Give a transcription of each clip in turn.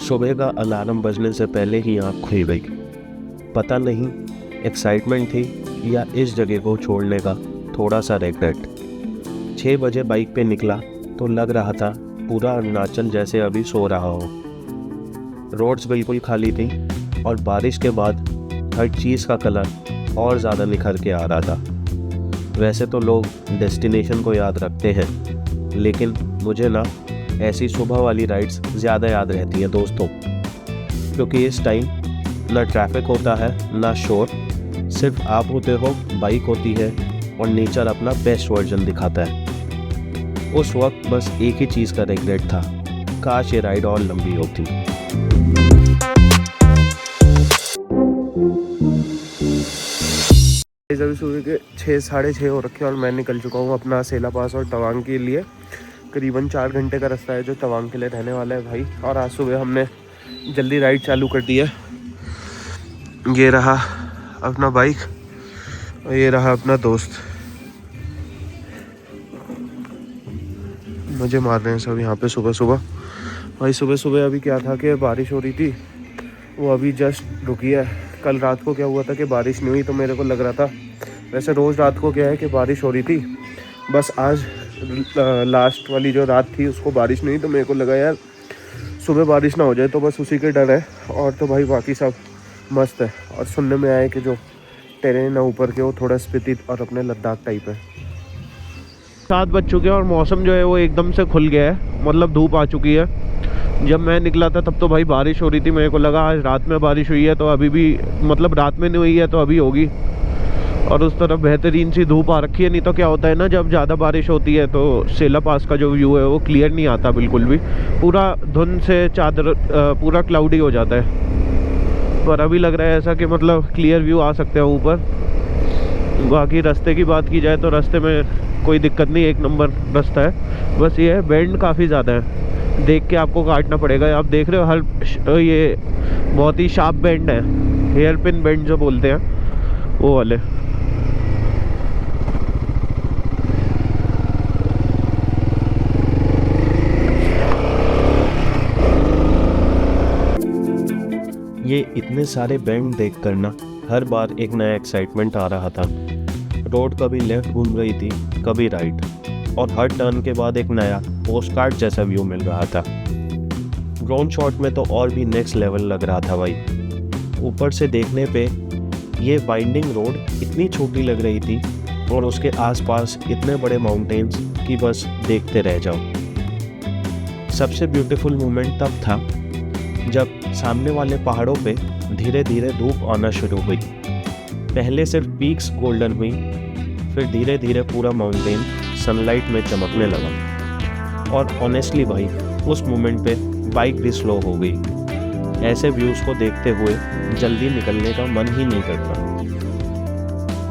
सुबह का अलार्म बजने से पहले ही आँख खुल गई। पता नहीं एक्साइटमेंट थी या इस जगह को छोड़ने का थोड़ा सा रिग्रेट। 6 बजे बाइक पे निकला तो लग रहा था पूरा अरुणाचल जैसे अभी सो रहा हो। रोड्स बिल्कुल खाली थी और बारिश के बाद हर चीज़ का कलर और ज़्यादा निखर के आ रहा था। वैसे तो लोग डेस्टिनेशन को याद रखते हैं, लेकिन मुझे ना ऐसी सुबह वाली राइड्स ज़्यादा याद रहती हैं दोस्तों, क्योंकि इस टाइम ना ट्रैफिक होता है ना शोर, सिर्फ आप होते हो, बाइक होती है और नेचर अपना बेस्ट वर्जन दिखाता है। उस वक्त बस एक ही चीज़ का रिग्रेट था, काश ये राइड और लंबी होती। अभी सुबह के 6 साढ़े 6 हो रखे और मैं निकल चुका हूँ अपना सेला पास और तवांग के लिए। करीबन 4 घंटे का रास्ता है जो तवांग के लिए रहने वाला है भाई। और आज सुबह हमने जल्दी राइड चालू कर दी है। ये रहा अपना बाइक और ये रहा अपना दोस्त। मुझे मार रहे हैं सब यहाँ पे सुबह सुबह। भाई सुबह सुबह अभी क्या था कि बारिश हो रही थी, वो अभी जस्ट रुकी है। कल रात को क्या हुआ था कि बारिश नहीं हुई, तो मेरे को लग रहा था, वैसे रोज़ रात को क्या है कि बारिश हो रही थी, बस आज लास्ट वाली जो रात थी उसको बारिश नहीं हुई। तो मेरे को लगा यार सुबह बारिश ना हो जाए, तो बस उसी के डर है। और तो भाई बाकी सब मस्त है। और सुनने में आया कि जो टेरेन है ऊपर के वो थोड़ा स्पीति और अपने लद्दाख टाइप है। 7 बज चुके हैं और मौसम जो है वो एकदम से खुल गया है, मतलब धूप आ चुकी है। जब मैं निकला था तब तो भाई बारिश हो रही थी, मेरे को लगा आज रात में बारिश हुई है तो अभी भी, मतलब रात में नहीं हुई है तो अभी होगी। और उस तरफ बेहतरीन सी धूप आ रखी है। नहीं तो क्या होता है ना, जब ज़्यादा बारिश होती है तो सेला पास का जो व्यू है वो क्लियर नहीं आता बिल्कुल भी, पूरा धुंध से चादर पूरा क्लाउडी हो जाता है। पर अभी लग रहा है ऐसा कि मतलब क्लियर व्यू आ सकते हैं ऊपर। बाकी रास्ते की बात की जाए तो रास्ते में कोई दिक्कत नहीं, 1 नंबर रास्ता है। बस ये है बेंड काफ़ी ज़्यादा है, देख के आपको काटना पड़ेगा। आप देख रहे हो हर ये बहुत ही शार्प बेंड है, हेयर पिन बेंड जो बोलते हैं वो वाले। ये इतने सारे बेंड देख कर ना हर बार एक नया एक्साइटमेंट आ रहा था। रोड कभी लेफ्ट घूम रही थी, कभी राइट, और हर टर्न के बाद एक नया पोस्टकार्ड जैसा व्यू मिल रहा था। ड्रोन शॉट में तो और भी नेक्स्ट लेवल लग रहा था भाई। ऊपर से देखने पे ये वाइंडिंग रोड इतनी छोटी लग रही थी और उसके आसपास इतने बड़े माउंटेन्स कि बस देखते रह जाओ। सबसे ब्यूटीफुल मोमेंट तब था जब सामने वाले पहाड़ों पे धीरे धीरे धूप आना शुरू हुई। पहले सिर्फ पीक्स गोल्डन हुई, फिर धीरे धीरे पूरा माउंटेन सनलाइट में चमकने लगा। और ऑनेस्टली भाई उस मोमेंट पे बाइक भी स्लो हो गई। ऐसे व्यूज़ को देखते हुए जल्दी निकलने का मन ही नहीं करता।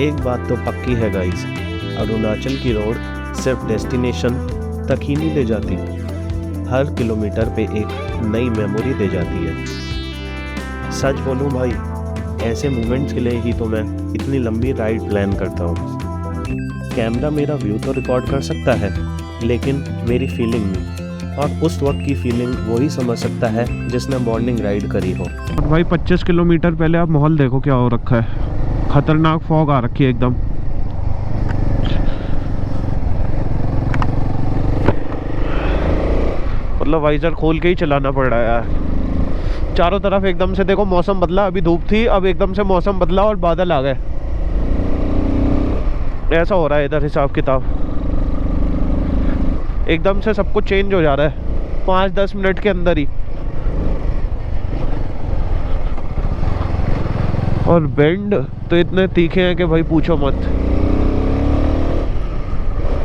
एक बात तो पक्की है गाइस, अरुणाचल की रोड सिर्फ डेस्टिनेशन तक ही नहीं ले जाती, हर किलोमीटर पे एक नई मेमोरी दे जाती है। सच बोलूं भाई, ऐसे मोमेंट्स के लिए ही तो मैं इतनी लंबी राइड प्लान करता हूँ। कैमरा मेरा व्यू तो रिकॉर्ड कर सकता है, लेकिन मेरी फीलिंग नहीं। और उस वक्त की फीलिंग वही समझ सकता है जिसने मॉर्निंग राइड करी हो। और भाई 25 किलोमीटर पहले आप माहौल देखो क्या हो रखा है, खतरनाक फॉग आ रखी है एकदम। मतलब वाइजर खोल के ही चलाना पड़ रहा है यार। चारों तरफ एकदम से देखो मौसम बदला, अभी धूप थी, अब एकदम से मौसम बदला और बादल आ गए। ऐसा हो रहा है इधर हिसाब किताब, एकदम से सब कुछ चेंज हो जा रहा है 5-10 मिनट के अंदर ही। और बेंड तो इतने तीखे हैं कि भाई पूछो मत।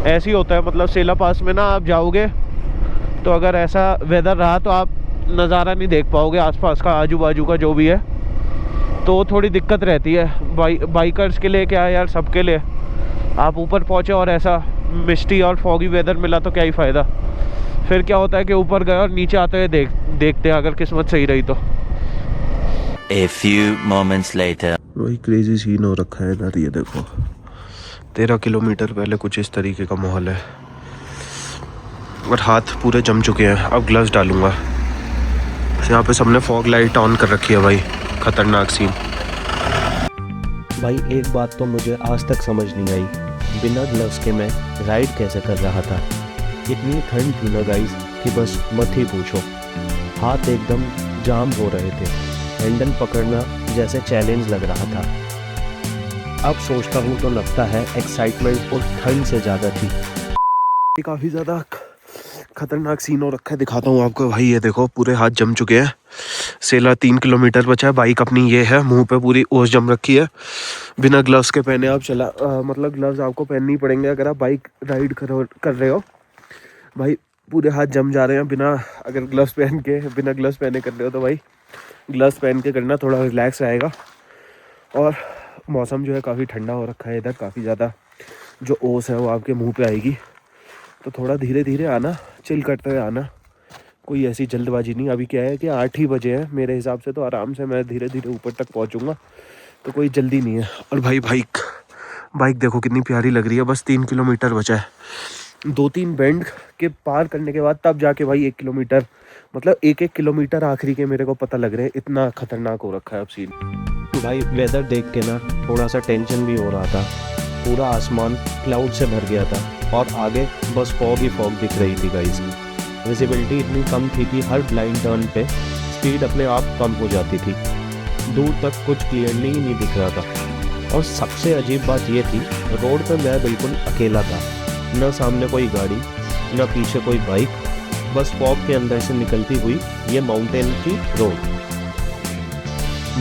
ऐसे ही होता है, मतलब सेला पास में ना आप जाओगे तो अगर ऐसा वेदर रहा तो आप नज़ारा नहीं देख पाओगे आसपास का, आजू बाजू का जो भी है, तो थोड़ी दिक्कत रहती है बाइकर्स के लिए, क्या यार सबके लिए। आप ऊपर पहुँचे और ऐसा मिस्टी और फॉगी वेदर मिला तो क्या ही फ़ायदा। फिर क्या होता है कि ऊपर गए और नीचे आते हुए देखते हैं अगर किस्मत सही रही तो। A few moments later. वही क्रेजी सीन हो रखा है इधर, ये देखो 13 किलोमीटर पहले कुछ इस तरीके का माहौल है। और हाथ पूरे जम चुके हैं, अब ग्लव्स डालूंगा। यहाँ पे सबने फॉग लाइट ऑन कर रखी है भाई, खतरनाक सीन। भाई एक बात तो मुझे आज तक समझ नहीं आई, बिना ग्लव्स के मैं राइड कैसे कर रहा था। इतनी ठंड थी ना गाइस कि बस मत ही पूछो। हाथ एकदम जाम हो रहे थे, हैंडल पकड़ना जैसे चैलेंज लग रहा था। अब सोचता हूँ तो लगता है एक्साइटमेंट और ठंड से ज़्यादा थी। काफ़ी ज़्यादा खतरनाक सीन हो रखा है, दिखाता हूँ आपको भाई। ये देखो पूरे हाथ जम चुके हैं। सेला 3 किलोमीटर बचा है। बाइक अपनी ये है, मुंह पे पूरी ओस जम रखी है। बिना ग्लव्स के पहने आप मतलब ग्लव्स आपको पहनने ही पड़ेंगे अगर आप बाइक राइड कर रहे हो। भाई पूरे हाथ जम जा रहे हैं बिना अगर ग्लव्स पहने कर रहे हो तो भाई ग्लव्स पहन के करना, थोड़ा रिलैक्स रहेगा। और मौसम जो है काफ़ी ठंडा हो रखा है इधर, काफ़ी ज़्यादा जो ओस है वो आपके मुंह पे आएगी, तो थोड़ा धीरे धीरे आना, चिल करते हुए आना, कोई ऐसी जल्दबाजी नहीं। अभी क्या है कि 8 ही बजे हैं मेरे हिसाब से, तो आराम से मैं धीरे धीरे ऊपर तक पहुंचूंगा, तो कोई जल्दी नहीं है। और भाई बाइक देखो कितनी प्यारी लग रही है। बस 3 किलोमीटर बचा है। 2-3 बेंड के पार करने के बाद तब जाके भाई 1 किलोमीटर, मतलब 1-1 किलोमीटर आखिरी के मेरे को पता लग रहे हैं। इतना खतरनाक हो रखा है अब सीन। भाई वेदर देख के ना थोड़ा सा टेंशन भी हो रहा था। पूरा आसमान क्लाउड से भर गया था और आगे बस फॉग ही फॉग दिख रही थी गाइस। विजिबिलिटी इतनी कम थी कि हर ब्लाइंड टर्न पे स्पीड अपने आप कम हो जाती थी। दूर तक कुछ क्लियरली ही नहीं दिख रहा था। और सबसे अजीब बात ये थी, रोड पे मैं बिल्कुल अकेला था। न सामने कोई गाड़ी, न पीछे कोई बाइक, बस फॉग के अंदर से निकलती हुई ये माउंटेन की रोड।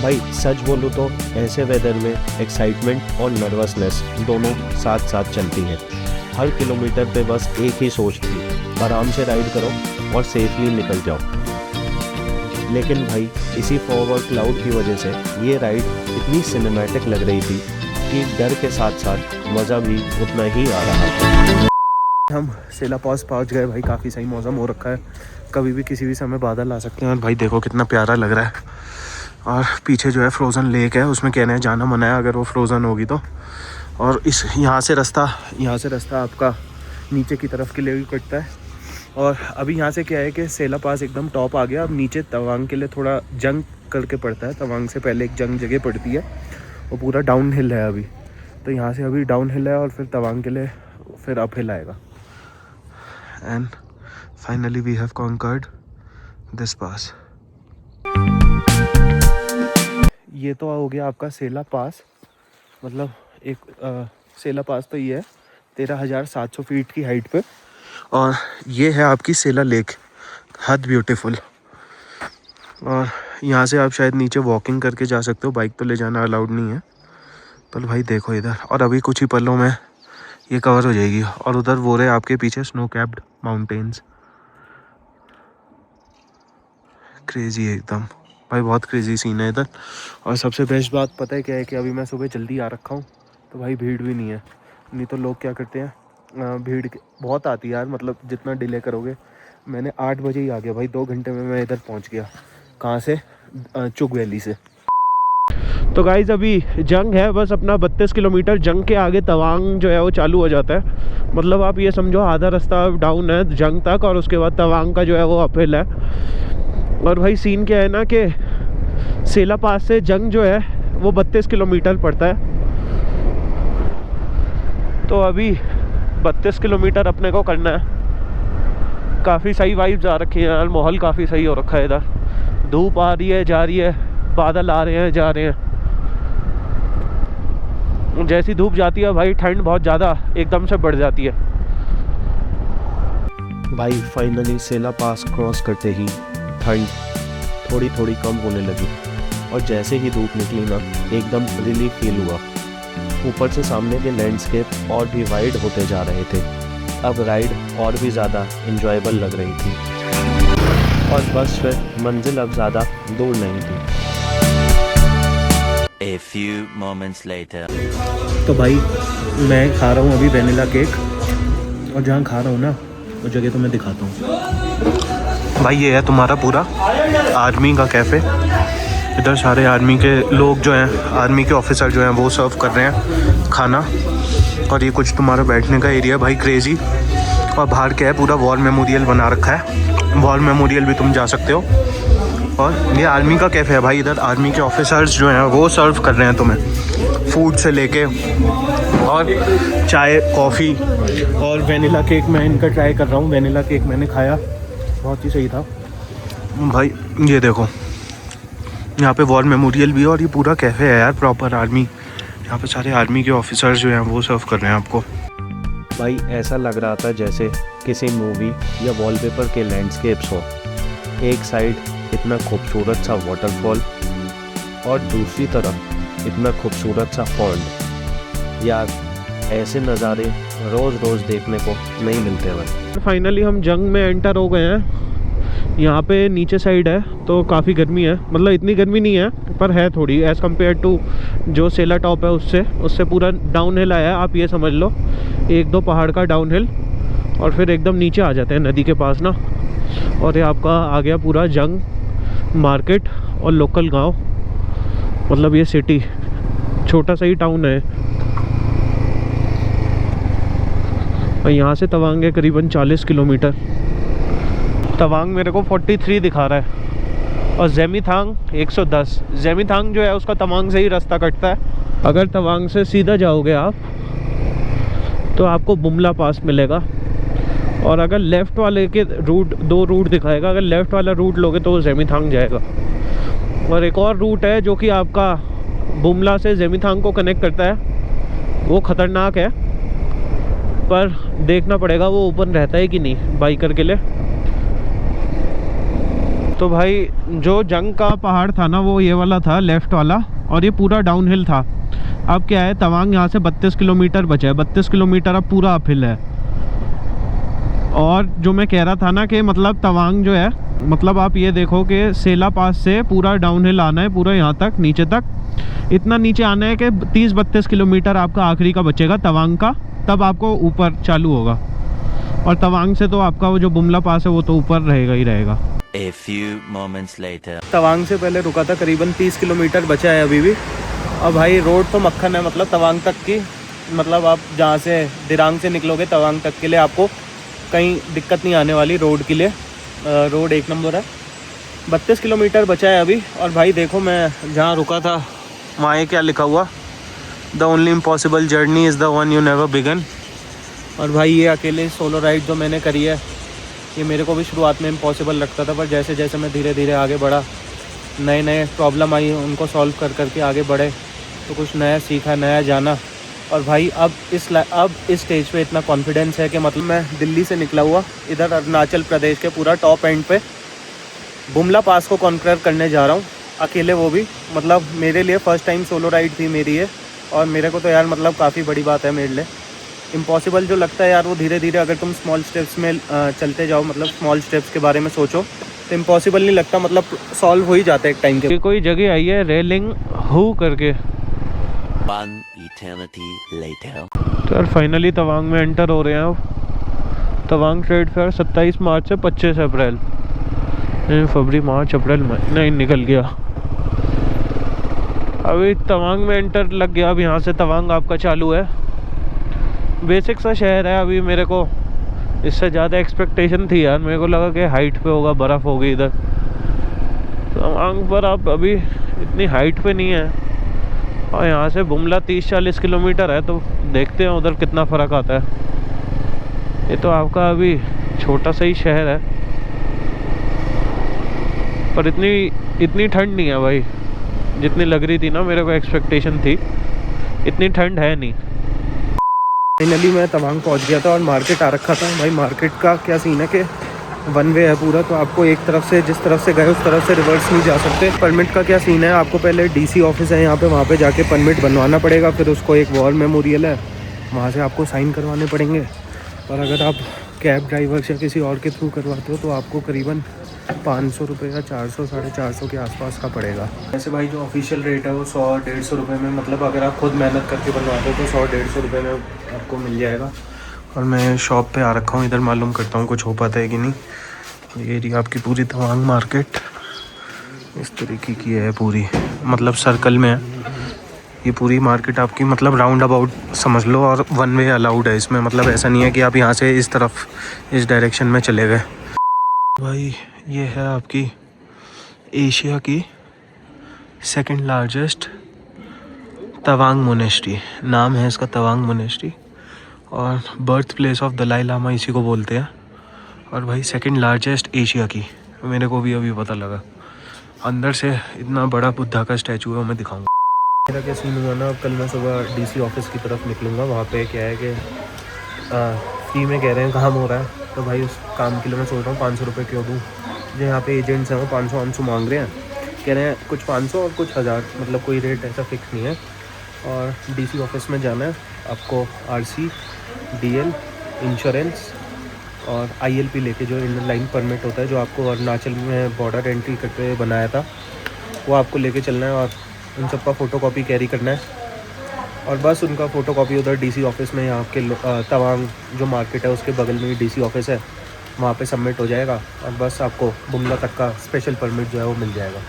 भाई सच बोलूँ तो ऐसे वेदर में एक्साइटमेंट और नर्वसनेस दोनों साथ साथ चलती हैं। हर किलोमीटर पे बस एक ही सोच थी, आराम से राइड करो और सेफली निकल जाओ। लेकिन भाई इसी फॉग और क्लाउड की वजह से ये राइड इतनी सिनेमैटिक लग रही थी कि डर के साथ साथ मज़ा भी उतना ही आ रहा था। हम सेला पास पहुँच गए भाई। काफ़ी सही मौसम हो रखा है, कभी भी किसी भी समय बादल आ सकते हैं। और भाई देखो कितना प्यारा लग रहा है। और पीछे जो है फ्रोज़न लेक है, उसमें कहने हैं जाना मना है अगर वो फ्रोज़न होगी तो। और इस यहाँ से रास्ता आपका नीचे की तरफ के लिए भी कटता है। और अभी यहाँ से क्या है कि सेला पास एकदम टॉप आ गया। अब नीचे तवांग के लिए थोड़ा जंग करके पड़ता है। तवांग से पहले एक जंग जगह पड़ती है, वो पूरा डाउन हिल है अभी। तो यहाँ से अभी डाउन हिल है और फिर तवांग के लिए फिर अप हिल आएगा। And finally we have conquered this pass. ये तो हो गया आपका सेला पास, मतलब एक सेला पास तो ये है 13,700 फीट की हाइट पे। और ये है आपकी सेला लेक, हद ब्यूटीफुल। और यहाँ से आप शायद नीचे वॉकिंग करके जा सकते हो, बाइक तो ले जाना अलाउड नहीं है। पर भाई देखो इधर, और अभी कुछ ही पलों में ये कवर हो जाएगी। और उधर वो रहे आपके पीछे स्नो कैप्ड माउंटेन्स। क्रेजी है एकदम भाई, बहुत क्रेजी सीन है इधर। और सबसे बेस्ट बात पता है क्या है कि अभी मैं सुबह जल्दी आ रखा हूँ, तो भाई भीड़ भी नहीं है। नहीं तो लोग क्या करते हैं, भीड़ बहुत आती है यार, मतलब जितना डिले करोगे। मैंने 8 बजे ही आ गया भाई, 2 घंटे में मैं इधर पहुँच गया। कहाँ से? चुग वैली से। तो गाइज़ अभी जंग है, बस अपना 32 किलोमीटर। जंग के आगे तवांग जो है वो चालू हो जाता है। मतलब आप ये समझो आधा रास्ता डाउन है जंग तक, और उसके बाद तवांग का जो है वो अपहिल है। और भाई सीन क्या है ना कि सेला पास से जंग जो है वो 32 किलोमीटर पड़ता है। तो अभी 32 किलोमीटर अपने को करना है। काफ़ी सही वाइब्स आ रखी हैं यार, माहौल काफ़ी सही हो रखा है इधर। धूप आ रही है जा रही है, बादल आ रहे हैं जा रहे हैं। जैसी धूप जाती है भाई ठंड बहुत ज़्यादा एकदम से बढ़ जाती है। भाई फाइनली सेला पास क्रॉस करते ही ठंड थोड़ी थोड़ी कम होने लगी। और जैसे ही धूप निकली ना, एकदम रिलीफ फील हुआ। ऊपर से सामने के लैंडस्केप और भी वाइड होते जा रहे थे। अब राइड और भी ज़्यादा इंजॉयबल लग रही थी। और बस फिर मंजिल अब ज़्यादा दूर नहीं थी। A few moments later. तो भाई मैं खा रहा हूँ अभी वेनिला केक, और जहाँ खा रहा हूँ ना वो जगह तो मैं दिखाता हूँ। भाई ये है तुम्हारा पूरा आर्मी का कैफ़े। इधर सारे आर्मी के लोग जो हैं, आर्मी के ऑफिसर जो हैं वो सर्व कर रहे हैं खाना। और ये कुछ तुम्हारा बैठने का एरिया भाई, क्रेजी। और बाहर क्या है, पूरा वॉर मेमोरियल बना रखा है। वॉर मेमोरियल भी तुम जा सकते हो। और ये आर्मी का कैफ़े है भाई। इधर आर्मी के ऑफिसर्स जो हैं वो सर्व कर रहे हैं तुम्हें फूड से लेके, और चाय, कॉफ़ी और वेनिला केक मैं इनका ट्राई कर रहा हूँ। वेनिला केक मैंने खाया, बहुत ही सही था भाई। ये देखो यहाँ पे वॉर मेमोरियल भी है, और ये पूरा कैफ़े है यार प्रॉपर आर्मी। यहाँ पे सारे आर्मी के ऑफिसर्स जो हैं वो सर्व कर रहे हैं आपको। भाई ऐसा लग रहा था जैसे किसी मूवी या वॉलपेपर के लैंडस्केप्स हो। एक साइड इतना खूबसूरत सा वाटरफॉल और दूसरी तरफ इतना खूबसूरत सा पॉन्ड। यार ऐसे नज़ारे रोज़ रोज़ देखने को नहीं मिलते भाई। फाइनली हम जंग में एंटर हो गए हैं। यहाँ पे नीचे साइड है तो काफ़ी गर्मी है, मतलब इतनी गर्मी नहीं है पर है थोड़ी, एज़ कम्पेयर टू जो सेला टॉप है उससे पूरा डाउन हिल आया है। आप ये समझ लो 1-2 पहाड़ का डाउन हिल, और फिर एकदम नीचे आ जाते हैं नदी के पास ना। और ये आपका आ गया पूरा जंग मार्केट और लोकल गांव, मतलब ये सिटी छोटा सा ही टाउन है। और यहाँ से तवांग है करीबन 40 किलोमीटर। तवांग मेरे को 43 दिखा रहा है और ज़ेमिथांग 110। ज़ेमिथांग जो है उसका तवांग से ही रास्ता कटता है। अगर तवांग से सीधा जाओगे आप तो आपको बुमला पास मिलेगा, और अगर लेफ़्ट वाले के रूट 2 रूट दिखाएगा। अगर लेफ़्ट वाला रूट लोगे तो वो ज़ेमिथांग जाएगा, और एक और रूट है जो कि आपका बुमला से ज़ेमिथांग को कनेक्ट करता है। वो ख़तरनाक है पर देखना पड़ेगा वो ओपन रहता है कि नहीं बाइकर के लिए। तो भाई जो जंग का पहाड़ था ना वो ये वाला था, लेफ़्ट वाला, और ये पूरा डाउन हिल था। अब क्या है, तवांग यहाँ से 32 किलोमीटर बचा है। 32 किलोमीटर अब पूरा अप हिल है। और जो मैं कह रहा था ना कि मतलब तवांग जो है, मतलब आप ये देखो कि सेला पास से पूरा डाउन हिल आना है, पूरा यहाँ तक नीचे तक इतना नीचे आना है कि 30-32 किलोमीटर आपका आखिरी का बचेगा तवांग का, तब आपको ऊपर चालू होगा। और तवांग से तो आपका वो जो बुमला पास है वो तो ऊपर रहेगा ही रहेगा। A few moments later. Tawang से पहले रुका था, करीबन 30 किलोमीटर बचा है अभी भी। और भाई रोड तो मक्खन है, मतलब तवांग तक की, मतलब आप जहाँ से दिरांग से निकलोगे तवांग तक के लिए आपको कहीं दिक्कत नहीं आने वाली रोड के लिए। रोड 1 नंबर है। 32 किलोमीटर बचा है अभी। और भाई देखो मैं जहाँ रुका था वहाँ ये क्या लिखा हुआ, the only impossible journey is the one you never begin. और भाई ये अकेले सोलो राइड जो मैंने करी है, ये मेरे को भी शुरुआत में इम्पॉसिबल लगता था, पर जैसे जैसे मैं धीरे धीरे आगे बढ़ा, नए नए प्रॉब्लम आई उनको सॉल्व कर करके आगे बढ़े, तो कुछ नया सीखा, नया जाना। और भाई अब इस स्टेज पे इतना कॉन्फिडेंस है कि मतलब मैं दिल्ली से निकला हुआ इधर अरुणाचल प्रदेश के पूरा टॉप एंड पे बुमला पास को कॉन्कर करने जा रहा हूँ अकेले। वो भी मतलब मेरे लिए फ़र्स्ट टाइम सोलो राइड थी मेरी ये, और मेरे को तो यार मतलब काफ़ी बड़ी बात है मेरे लिए। इम्पॉसिबल जो लगता है यार वो धीरे धीरे अगर तुम स्मॉल स्टेप्स में चलते जाओ, मतलब स्मॉल स्टेप्स के बारे में सोचो, तो इम्पॉसिबल नहीं लगता, मतलब सॉल्व हो ही जाता है एक टाइम के। कोई जगह आई है रेलिंग हु करके। One eternity later. तो यार फाइनली तवांग में एंटर हो रहे हैं अब। तवांग ट्रेड फेयर 27 मार्च से 25 अप्रैल, फरवरी मार्च अप्रैल नहीं निकल गया। अभी तवांग में एंटर लग गया। अब यहाँ से तवांग आपका चालू है। बेसिक सा शहर है। अभी मेरे को इससे ज़्यादा एक्सपेक्टेशन थी यार, मेरे को लगा कि हाइट पे होगा, बर्फ़ होगी इधर। तवांग पर आप अभी इतनी हाइट पे नहीं है, और यहाँ से बुमला 30-40 किलोमीटर है, तो देखते हैं उधर कितना फ़र्क आता है। ये तो आपका अभी छोटा सा ही शहर है, पर इतनी ठंड नहीं है भाई जितनी लग रही थी ना, मेरे को एक्सपेक्टेशन थी। इतनी ठंड है नहीं। फाइनली मैं तवांग पहुंच गया था और मार्केट आ रखा था। भाई मार्केट का क्या सीन है कि 1 वे है पूरा, तो आपको एक तरफ से जिस तरफ से गए उस तरफ से रिवर्स नहीं जा सकते। परमिट का क्या सीन है, आपको पहले डीसी ऑफिस है यहाँ पे, वहाँ पे जाके परमिट बनवाना पड़ेगा। फिर उसको एक वॉर मेमोरियल है, वहाँ से आपको साइन करवाने पड़ेंगे। और अगर आप कैब ड्राइवर या किसी और के थ्रू करवाते हो तो आपको करीबन 500 रुपये या 400-450 के आसपास का पड़ेगा। ऐसे भाई जो ऑफिशियल रेट है वो 100-150 रुपये में, मतलब अगर आप खुद मेहनत करके बनवाते हो तो 100-150 रुपये में आपको मिल जाएगा। और मैं शॉप पे आ रखा हूँ, इधर मालूम करता हूँ कुछ हो पाता है कि नहीं। ये रही आपकी पूरी तवांग मार्केट, इस तरीके की है पूरी, मतलब सर्कल में है ये पूरी मार्केट आपकी, मतलब राउंड अबाउट समझ लो। और 1 वे अलाउड है इसमें, मतलब ऐसा नहीं है कि आप यहाँ से इस तरफ इस डायरेक्शन में चले गए। भाई ये है आपकी एशिया की सेकंड लार्जेस्ट तवांग मोनेस्ट्री, नाम है इसका तवांग मोनेस्ट्री, और birth place of Dalai Lama इसी को बोलते हैं। और भाई सेकंड लार्जेस्ट एशिया की, मेरे को भी अभी पता लगा। अंदर से इतना बड़ा बुद्धा का स्टैचू है, वो मैं दिखाऊंगा। मेरा क्या सीन हुआ ना, अब कल मैं सुबह डीसी ऑफिस की तरफ निकलूँगा। वहाँ पे क्या है कि फ्री में कह रहे हैं काम हो रहा है, तो भाई उस काम के लिए मैं सोच रहा हूँ 500 रुपये क्यों दूँ। जो यहाँ पे एजेंट्स हैं वो 500 मांग रहे हैं, कह रहे हैं कुछ 500 और कुछ 1000, मतलब कोई रेट ऐसा फिक्स नहीं है। और डीसी ऑफिस में जाना है आपको, आरसी, डीएल, इंश्योरेंस और आईएलपी लेके, जो इनर लाइन परमिट होता है जो आपको अरुणाचल में बॉर्डर एंट्री करते हुए बनाया था, वो आपको लेके चलना है और उन सब का फ़ोटोकॉपी कैरी करना है। और बस उनका फ़ोटोकॉपी उधर डीसी ऑफिस में, यहाँ के तवांग जो मार्केट है उसके बगल में ही डीसी ऑफिस है, वहाँ पे सबमिट हो जाएगा। और बस आपको बुमला तक का स्पेशल परमिट जो है वो मिल जाएगा।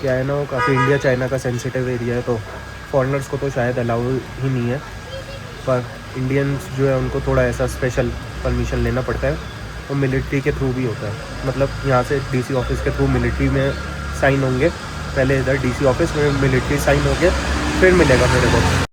क्या है ना, वो काफ़ी इंडिया चाइना का सेंसिटिव एरिया है, तो फॉरेनर्स को तो शायद अलाउ ही नहीं है, पर इंडियंस जो है उनको थोड़ा ऐसा स्पेशल परमिशन लेना पड़ता है। वो मिलिट्री के थ्रू भी होता है, मतलब यहाँ से डीसी ऑफिस के थ्रू मिलिट्री में साइन होंगे, पहले इधर डीसी ऑफिस में मिलिट्री साइन हो गया, फिर मिलेगा मेरे को।